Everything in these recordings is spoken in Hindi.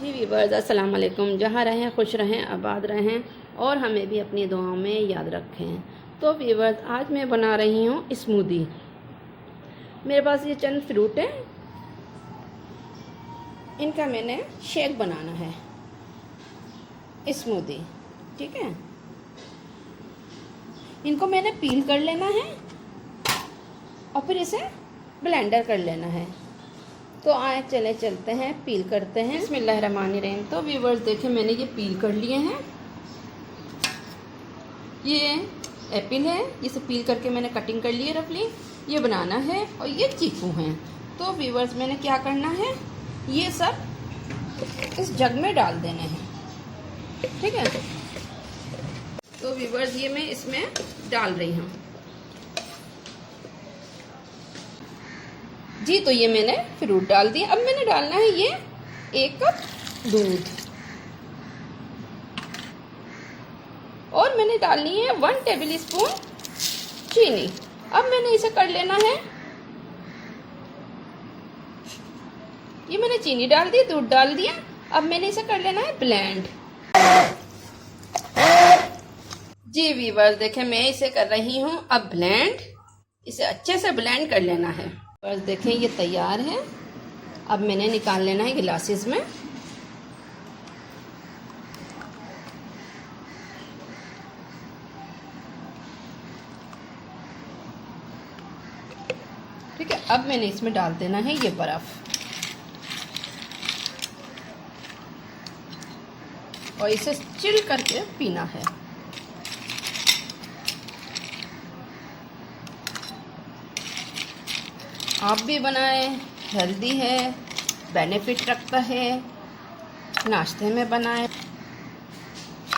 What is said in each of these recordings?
जी वीवर्स, अस्सलाम वालेकुम। जहाँ रहें खुश रहें, आबाद रहें और हमें भी अपनी दुआओं में याद रखें। तो वीवर्स, आज मैं बना रही हूँ स्मूदी। मेरे पास ये चंद फ्रूट हैं, इनका मैंने शेक बनाना है, स्मूदी। ठीक है, इनको मैंने पील कर लेना है और फिर इसे ब्लेंडर कर लेना है। तो आए चलते हैं, पील करते हैं। बिस्मिल्लाहिर्रहमानिर्रहीम। तो व्यूवर्स देखें, मैंने ये पील कर लिए हैं। ये एप्पल है, इसे पील करके मैंने कटिंग कर ली है रफली। ये बनाना है और ये चीकू हैं। तो व्यूवर्स, मैंने क्या करना है, ये सब इस जग में डाल देने हैं। ठीक है, तो व्यूवर्स ये मैं इसमें डाल रही हूँ जी। तो ये मैंने फ्रूट डाल दिया। अब मैंने डालना है ये 1 कप दूध और मैंने डालनी है 1 टेबल स्पून चीनी। अब मैंने इसे कर लेना है, ये मैंने चीनी डाल दी, दूध डाल दिया। अब मैंने इसे कर लेना है ब्लेंड। जी वीवर्स देखें, मैं इसे कर रही हूँ अब ब्लेंड। इसे अच्छे से ब्लेंड कर लेना है। बस देखें, ये तैयार है। अब मैंने निकाल लेना है गिलासेस में। ठीक है, अब मैंने इसमें डाल देना है ये बर्फ और इसे चिल करके पीना है। आप भी बनाएं, हेल्दी है, बेनिफिट रखता है, नाश्ते में बनाएं।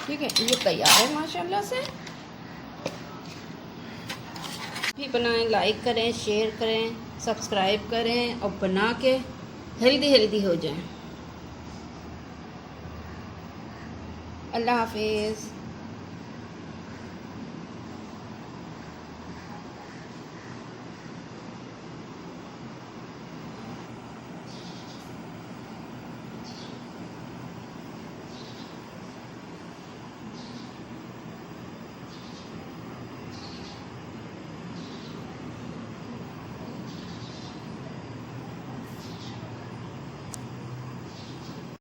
ठीक है, ये तैयार है माशाल्लाह से। भी बनाएं, लाइक करें, शेयर करें, सब्सक्राइब करें और बना के हेल्दी हो जाएं। अल्लाह हाफिज़।